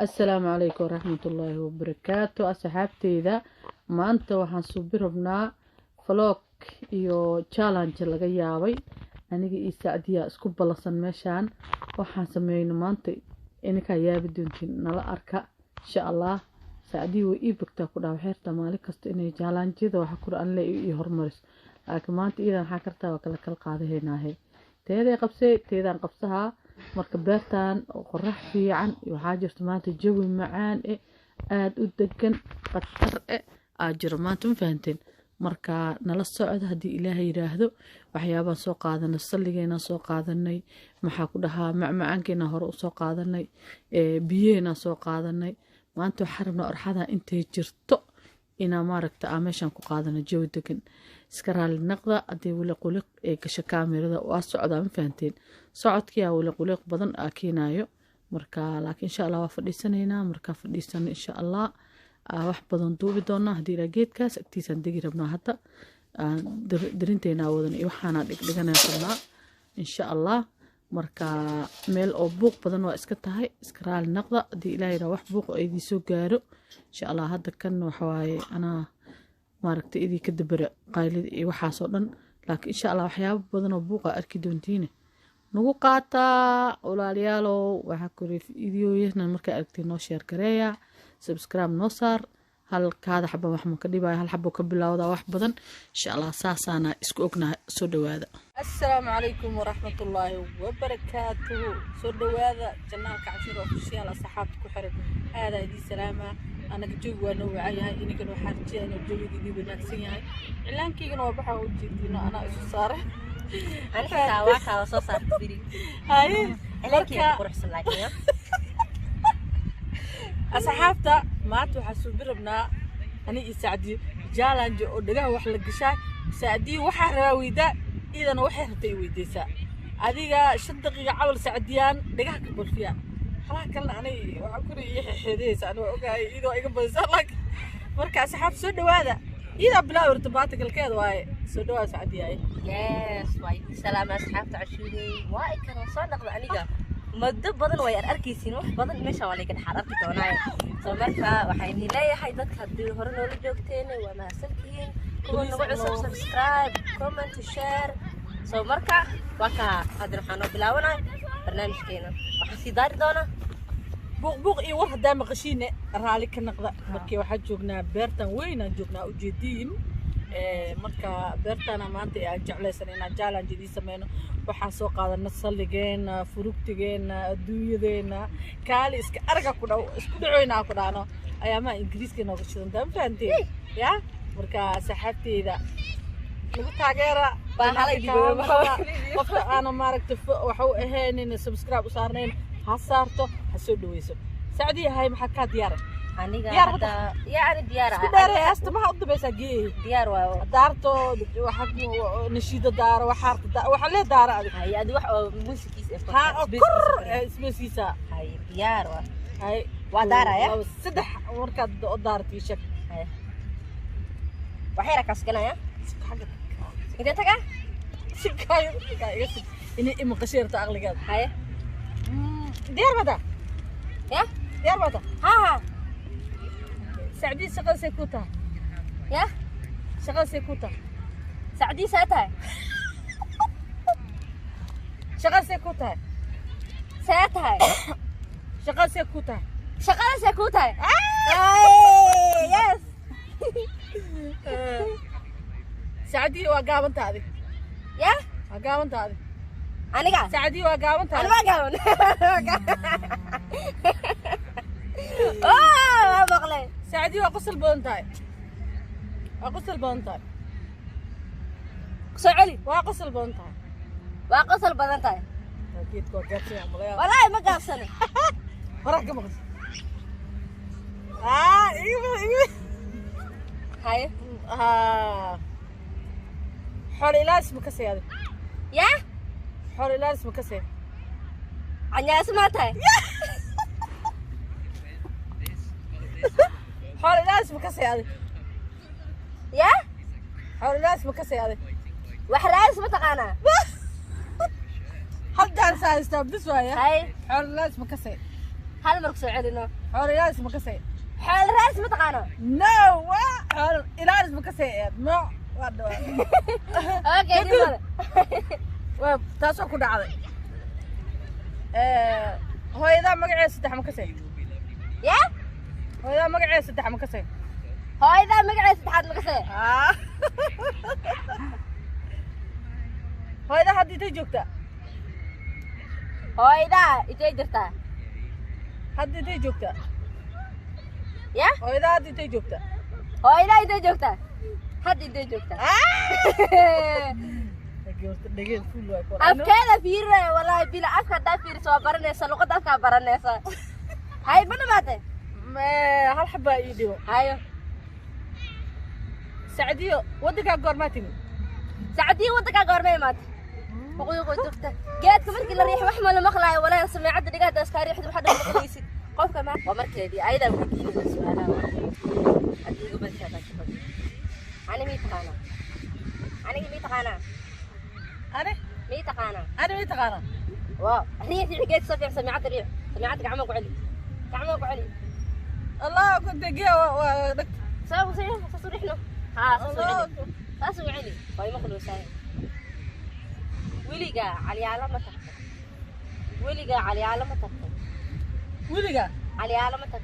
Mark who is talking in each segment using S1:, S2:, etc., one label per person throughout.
S1: السلام عليكم ورحمة الله وبركاته أصحابتي إذا ما أنت وحن صبرنا فلوك iyo challenge laga yaabay aniga iyo saacadiya isku balasan meeshan waxaan sameeyno maanta inaka yaabi doontiin nala arka insha Allah saacadiyo way ibagta ku dhaw xeerta maalin kasta inay challenge-da waxa Qur'aan la iyo hormaris laakiin maanta iidan waxa kartaa waa kala qaadaheynaahay teeday qabsay teedan qabsaha marka beertan qorax fiican waxa jirto maanta jawi macaan aad u degan qatar ajir maanta ma fahanteen marka nala socdo hadii Ilaahay yiraahdo waxyaabaha soo qaadana salligeena soo qaadanay maxaa ku dhahaa macmacaankeena hore u soo qaadanay biyeena soo qaadanay maanta waxaan rabnaa orxada intay jirto ina maaragta meeshan ku qaadana jawi degan iska raali naqda hadii wali quliq gasha kaamirada waa socda ma fahanteen socodkiya wali quliq badan keenayo marka laakiin insha Allah waa fadhiisanayna marka fadhiisan insha Allah wax badan duubi doona hadii la geedkaas agtiisan degi rabnaa hadda dirinteena wadan iyo waxaana dhigdhiganaa insha Allah marka meel oo buuq badan waa iska tahay iska raali naqda hadii Ilaahay wax buuq ay idin soo gaaro insha Allah hadda kan waxa waaye ana maaragtay idii ka dabara qaylid iyo waxa soo dhan laakiin insha Allah waxyaabo badan oo buuq arki doontiin nagu qaata walaalayaalo waxa ku fiidiyoyahna marka aragtay noo share gareeya subscribe noo saar hal kaada xabba wax ma ka dhibay hal xabbo ka bilowda wax badan insha Allah saasana isku ognahay soo dhawaada assalaamu calaykum waraxmatullaahi wabarakaatuh soo dhawaada jannaalka cashiir oo kushiyaal asxaabta ku xiran aada idin salaama anaga joog waa noo wacayahay inagana waxaan jeednaa joogidii wanaagsan yahay cilaankiigana waa waxa uu jeedino ana isu saaray
S2: aniga waxa soo saartay biri
S1: haye
S2: cilaankiga quruxsan laakiin
S1: asxaabta maanta waxa soo birabnaa ani isaacdi challenge oo dhagaha wax la gashay saacdi waxa raawida idan waxa rabtay weydaysaa adiga 5 daqiiqo cawl saacdiyaan dhagaha ka bulfiya xalaa kale ani waxa ku riixeedaysa anoo ogaay idoo iga badsan laakiin marka asxaab soo dhawaada ida bilaa irtibaata galkeeda waaye soo dhawaad saacdiyaay
S2: yes way salaam asxaabta cashuuray waa ikana soo dhaqda aniga muddo badan way arkaysiin wax badan meesha waa laga xararti doonaa soo marka waxaan leeyahay dadka hadii hore noola joogteen waa mahadsantihiin kuwa nagu cusub subscribe comment share soo marka waka hadda waxaan bilaawnaa barnaamijkeena waxa si daari doona
S1: buuq iyo war hadaa maqashiine raali ka naqda markii waxa joognaa beertan weynaan joognaa ujeediin marka beertana maanta ay jeclaysan inaan challenge idin sameeyno waxa soo qaadana salligeena furugtigeena adduunyadeena kaali iska arga ku dhaw isku dhacoynaa ku dhaano ayaama ingiriiska nooga shidan taan fahanteen ya marka saxaabteeda lagu taageera
S2: baa halay dibo
S1: qofka aan maaragta waxa uu ahayn in subscribe u saarneen ha saarto ha soo dhaweyso saacadii hay maxaa ka diyaar
S2: aniga hada yaani diyaar ah
S1: isku hasta ma u dabaysa gee
S2: diyaar waa
S1: daarto waxa nashiida daaro waxa la daaro
S2: hay adi wax oo muusikiis
S1: ha isbeesiisa
S2: hay diyaar waa
S1: hay
S2: waa daaraya
S1: saddex markaad daartii shak
S2: waxay rakaskanaya inta taga
S1: shikaayo in ima qasheerta aqligaad
S2: hay
S1: diyaar bada
S2: ya
S1: diyaar bada
S2: ha
S1: سعدي شغل سيكوتا
S2: يا
S1: شغل سيكوتا
S2: سعدي ساتها
S1: شغل سيكوتا
S2: ساتها
S1: شغل سيكوتا
S2: شغل سيكوتا يس
S1: سعدي وقابنت هذه
S2: يا
S1: وقابنت هذه
S2: انا قاعد
S1: سعدي وقابنت
S2: انا ما قاون ما بغلي
S1: سعدي وقصل بونتاي وقصل بونتاي
S2: سعلي
S1: وقصل بونتاي
S2: وقصل بدنتاي
S1: اكيد كو قصي عمليه
S2: والله ما قاصني
S1: وراك مقص ايوه
S2: هاي
S1: حول الى اسمك سيادة
S2: يا
S1: حول الى اسمك سيادة
S2: عني اسمعتها
S1: حول الى اسمك سيادة
S2: يا
S1: حول الى اسمك سيادة
S2: وحلا اسمه تقانا
S1: حد انسى استبدس وياه
S2: هاي
S1: حول الى اسمك سيادة
S2: هل مركز علينا
S3: حول ياس مكسي
S2: حال راس متقانا
S3: نو حول إلى مكسي نو وادو
S2: اوكي دي
S3: taasoo ku dhacday hooyadaa magaceeda saddex ma kasay
S2: يا
S3: hooyadaa magaceeda saddex ma kasay
S2: هاي ذا مقعد تحت مقصي
S3: hooyadaa haddii tay joogtaa
S2: هاي ذا إيش جرتا
S3: haddii tay joogtaa
S2: يا
S3: hooyadaa haddii tay joogtaa
S2: هاي ذا إيش جرتا حد إيش جرتا
S3: dhegeen fuul way kor
S2: أفكار فير والله بلا أفكار دا فير سوا برنيسا لقد أفكار برنيسا هاي بنا ماته
S3: hal xabaa ii dhigo
S2: هاي
S3: sacdiyo waddankaa goormaa timi
S2: سعدي ودك قرمي مات بقول دكتور جات كمان كل ريح وحمل مخلع ولا سمع عد دقات اسكاري حد بحد مقليسي قف كمان ومركي دي ايضا وديني السؤال ادي قبل كذا انا ميت قانا انا ميت قانا
S3: أنا
S2: ميت قانا
S3: ميت قانا
S2: واو هي في حكايه صفي سمعت الريح سمعتك عمك علي عمك علي
S3: الله كنت جا
S2: ساو صريح له ها صريح علي باي مخلو ساي وليقا علي علامة تحت وليقا علي علامة تحت
S3: weligaa
S2: علي علامة تحت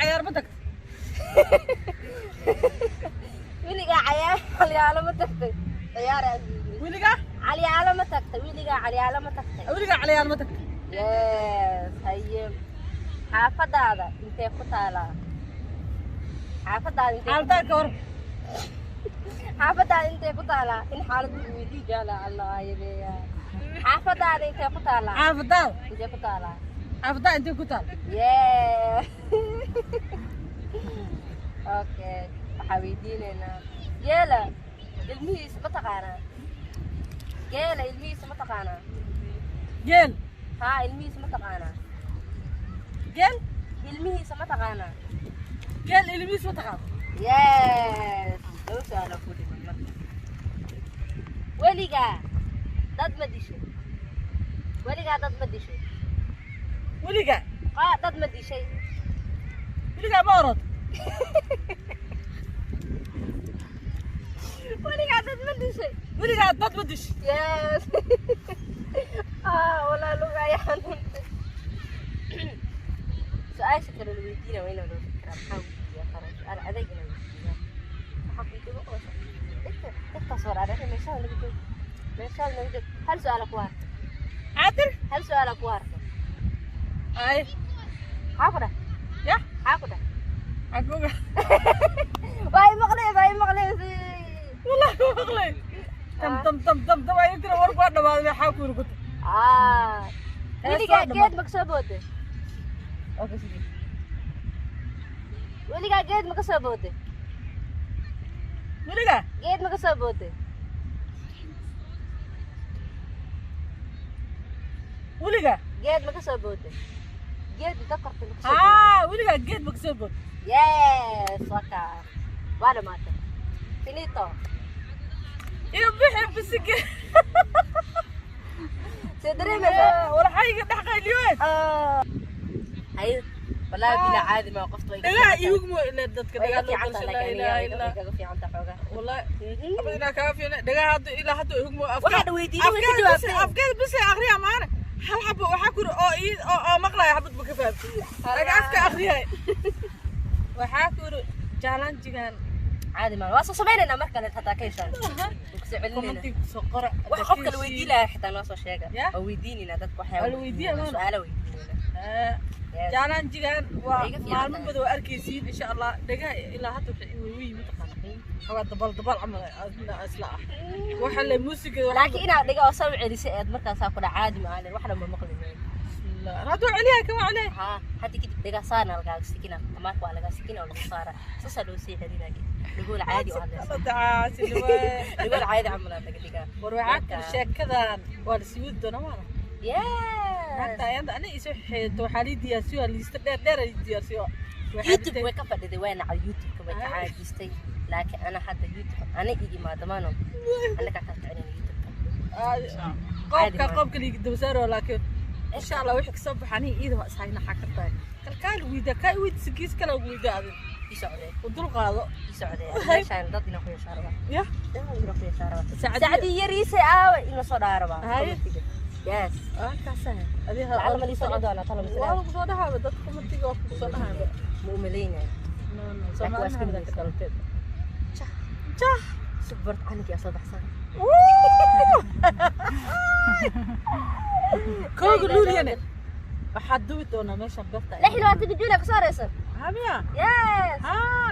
S3: cayaar ma tagta
S2: وليقا علي علامة تحت طيارة
S3: weligaa
S2: علي علامة تحت وليقا علي علامة تحت
S3: weligaa cayaar ma tagta
S2: يس هي حافظ هذا انت قتالا حافظ هذا انت
S3: xaaladaha ka hor
S2: حافظ هذا انت قتالا ان حالة ويدي جالا الله يبيا حافظ هذا انت قتالا
S3: xaafadaada
S2: انت قتالا
S3: xaafadaha intay ku taal
S2: ياه اوكي حبيبينا يلا الميس ما تقانا يلا الميس ما تقانا
S3: geel
S2: ها الميس ما تقانا
S3: geel
S2: الميس ما تقانا
S3: geel ilmihiis ma taqaan
S2: يس لو سألوا كل مرة وليقا ضد ما ديشي وليقا ضد ما ديشي
S3: weligaa
S2: ضد ما ديشي
S3: weligaa ma orod
S2: وليقا ضد ما ديشي
S3: weligaa dad ma dish
S2: يس ولا لغة يا حنون سؤال شكل الويدينا وين لو فكرة محاول يا خرج أنا أذيك أنا ويدينا حقيقي بقى إنت تصور على إحنا مشان نقول مشان نقول هل سؤالك وارد
S3: عادل
S2: هل سؤالك وارد
S3: ay
S2: حاكده
S3: ya
S2: حاكده
S3: xaguga
S2: باي مغلي
S3: wallahi ma maqlay tam ay tira war waa dhamaaday maxaa ku urgutay
S2: ولي قاعد مكسبوده
S3: okay sige
S2: ولي قاعد مكسبوده
S3: weligaa
S2: قاعد مكسبوده
S3: weligaa
S2: قاعد مكسبوده قاعد ذكرت مكسبوده
S3: weligaa geed ma kasoo bood
S2: يس وكا وانا ماته فينيتو
S3: iyo bixi bisige
S2: سيدري مثلا
S3: wala xayga dhaxqayliyood
S2: هاي والله بلا عادي ما وقفت وين
S3: dhagaa iigmo ila dadka dhagaa loo
S2: في
S3: galshay
S2: عنده
S3: la
S2: لكن
S3: ilaha illa
S2: في عنده حوجه
S3: wallahi abadina ka fiina dhagaa hadda ila hadda iigmo
S2: waxaad weydiinay way ka jawaabtay
S3: afkeed bis akhriya maana hal xabo waxa ku oo maqlay xabad ma ka fahamtay dhagaa afka akhriyay waxa ku challenge-gan
S2: عادي ما واصل سمعنا مركل حتى كيشان وكسعلنا
S3: سقرا
S2: وحقك الويدي لا حتى نوصل شيء او ويديني ندك وحياه
S3: الويدي
S2: سؤال ويدينا
S3: challenge-gan waa maalmo badan oo arkaysiin insha Allah dhagaa ilaa hadda way mutaqaanay waa dabal amal asla waxa la muusiga
S2: laakiin ina dhagaa soo celisay aad markaas ku caadi ma aan waxna ma maqlin
S3: هادو عليها كما عليه
S2: ها هدي كده دغا صارنا لغا سكينه تماك waa laga سكينه oo lagu saara sasa loo sii xiriirina نقول عادي وهذا
S3: دعاس
S2: نقول عادي عملنا دقيقه
S3: وروعك شكدان waa sii doona ma
S2: يا
S3: حتى انا ايش حيتو حالي دياسيو اللي استدير دياسيو
S2: يوتيوب way ka fadhiday waan على يوتيوب way ka caajistay laakiin ana hadda youtube ana igi maadamaano ana ka tartaanay youtube
S3: قوبك اللي دبسارو لكن إن شاء الله وحك صبح عني إذا ما صحينا حكتاي كل ويدا كاي ويد سكيس كلا ويدا هذا
S2: يسعدي
S3: ودول قاضو
S2: يسعدي ليش أنا ضد نخوي شاربة
S3: يا
S2: نخوي شاربة سعدي يريسي إنه صدى ربع
S3: هاي
S2: يس
S3: كاسه هذه
S2: على ما لي صعدوا أنا طلب
S3: والله بصراحة بدك كم تيجي بصراحة
S2: مؤملين يعني
S3: سمعنا هذا كلامك جاه
S2: صبرت عنك يا صباح حسن
S3: كوغ لولينا وحدوت أنا ماشي بقطع
S2: لحي لو تجينا كسر يصير
S3: هاميا
S2: يس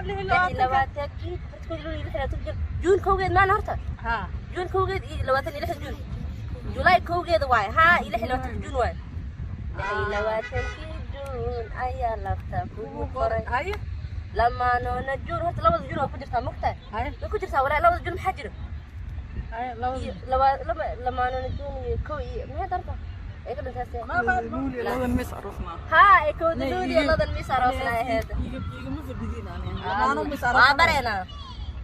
S3: لحي
S2: لو تجي تقول لي لحي لو تجي جون كوغيد ما نهرت
S3: ها
S2: جون كوغيد لو تني لحي جون جولاي كوغيد واي ها لحي لو تجي جون واي لحي لو تجي جون أيا لفتا كوغوري
S3: هاي
S2: لما نو نجون هرت لو جون كجرتا مقطع
S3: هاي
S2: كجرتا ولا لو جون محجر
S3: هاي
S2: لما نو نجون كوي ما درتا إيه كده تحسي
S3: ما لولي لو المس عرفنا
S2: ها إيه كود لولي الله ذا المس عرفنا هذا
S3: يجي مو في الدين أنا أنا مس عرفنا
S2: ما برينا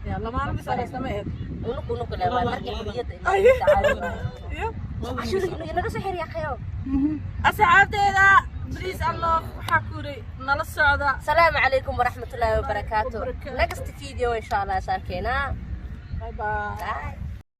S3: يلا ما أنا مس عرفنا ما هي
S2: ونقول لا مركي حبيت
S3: أيه
S2: شو نقص حير يا خيو
S3: أصحابتي ذا بليز الله حكوري نلا السعودة
S2: السلام عليكم ورحمة الله وبركاته next فيديو إن شاء الله ساكينا
S3: باي باي
S2: باي